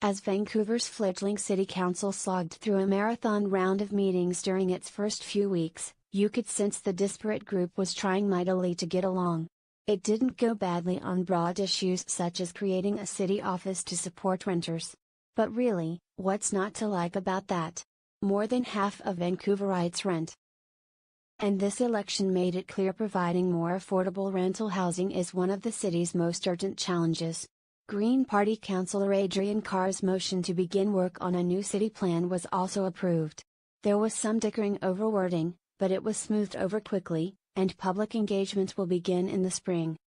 As Vancouver's fledgling city council slogged through a marathon round of meetings during its first few weeks, you could sense the disparate group was trying mightily to get along. It didn't go badly on broad issues such as creating a city office to support renters. But really, what's not to like about that? More than half of Vancouverites rent. And this election made it clear providing more affordable rental housing is one of the city's most urgent challenges. Green Party Councillor Adriane's motion to begin work on a new city plan was also approved. There was some dickering over wording, but it was smoothed over quickly, and public engagement will begin in the spring.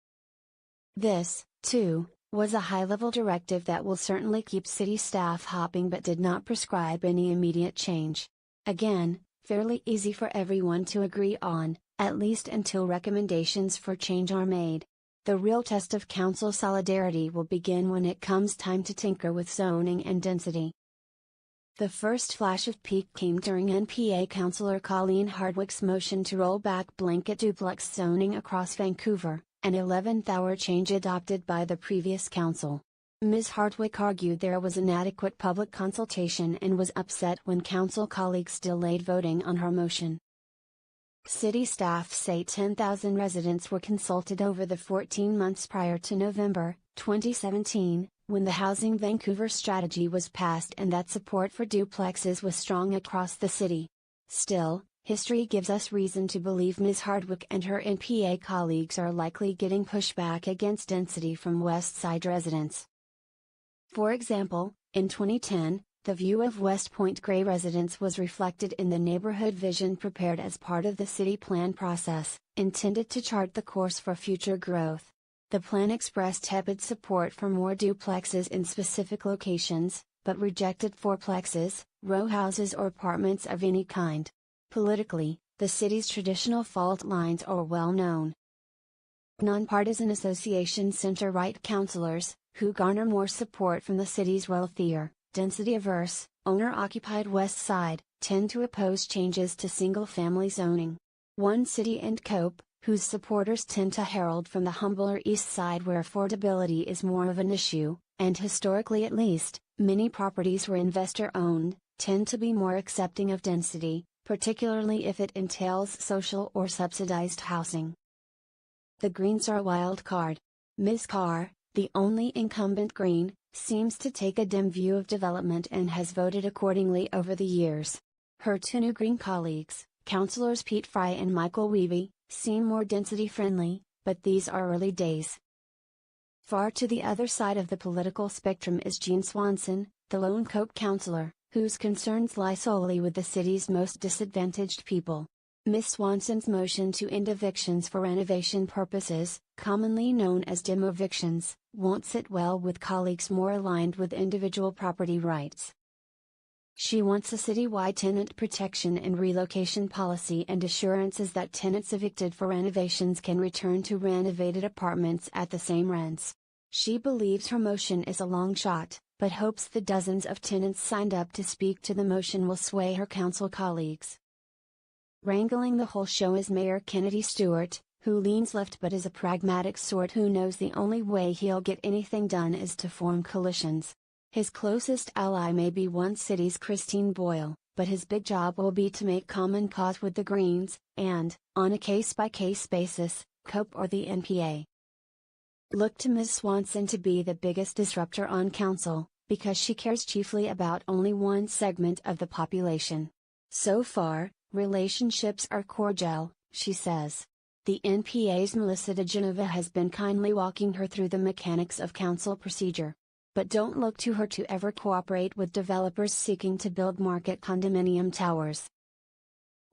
This, too, was a high-level directive that will certainly keep city staff hopping but did not prescribe any immediate change. Again, fairly easy for everyone to agree on, at least until recommendations for change are made. The real test of council solidarity will begin when it comes time to tinker with zoning and density. The first flash of pique came during NPA Councillor Colleen Hardwick's motion to roll back blanket duplex zoning across Vancouver, an 11th-hour change adopted by the previous council. Ms. Hardwick argued there was inadequate public consultation and was upset when council colleagues delayed voting on her motion. City staff say 10,000 residents were consulted over the 14 months prior to November 2017, when the Housing Vancouver strategy was passed and that support for duplexes was strong across the city. Still, history gives us reason to believe Ms. Hardwick and her NPA colleagues are likely getting pushback against density from West Side residents. For example, in 2010, the view of West Point Grey residents was reflected in the neighborhood vision prepared as part of the city plan process, intended to chart the course for future growth. The plan expressed tepid support for more duplexes in specific locations, but rejected fourplexes, row houses or apartments of any kind. Politically, the city's traditional fault lines are well known. Non-Partisan association center-right councillors, who garner more support from the city's wealthier, density-averse, owner-occupied West Side, tend to oppose changes to single-family zoning. One City and Cope, whose supporters tend to herald from the humbler East Side where affordability is more of an issue, and historically at least, many properties were investor-owned, tend to be more accepting of density, particularly if it entails social or subsidized housing. The Greens are a wild card. Ms. Carr, the only incumbent Green, seems to take a dim view of development and has voted accordingly over the years. Her two new Green colleagues, Councillors Pete Fry and Michael Wiebe, seem more density-friendly, but these are early days. Far to the other side of the political spectrum is Jean Swanson, the lone Cope councillor, whose concerns lie solely with the city's most disadvantaged people. Ms. Swanson's motion to end evictions for renovation purposes, commonly known as demo-evictions, won't sit well with colleagues more aligned with individual property rights. She wants a citywide tenant protection and relocation policy and assurances that tenants evicted for renovations can return to renovated apartments at the same rents. She believes her motion is a long shot, but hopes the dozens of tenants signed up to speak to the motion will sway her council colleagues. Wrangling the whole show is Mayor Kennedy Stewart, who leans left but is a pragmatic sort who knows the only way he'll get anything done is to form coalitions. His closest ally may be one city's Christine Boyle, but his big job will be to make common cause with the Greens, and, on a case-by-case basis, Cope or the NPA. Look to Ms. Swanson to be the biggest disruptor on council, because she cares chiefly about only one segment of the population. So far, relationships are cordial, she says. The NPA's Melissa DeGenova has been kindly walking her through the mechanics of council procedure. But don't look to her to ever cooperate with developers seeking to build market condominium towers.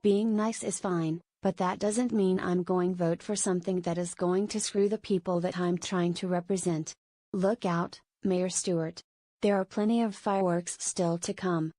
Being nice is fine, but that doesn't mean I'm going to vote for something that is going to screw the people that I'm trying to represent. Look out, Mayor Stewart. There are plenty of fireworks still to come.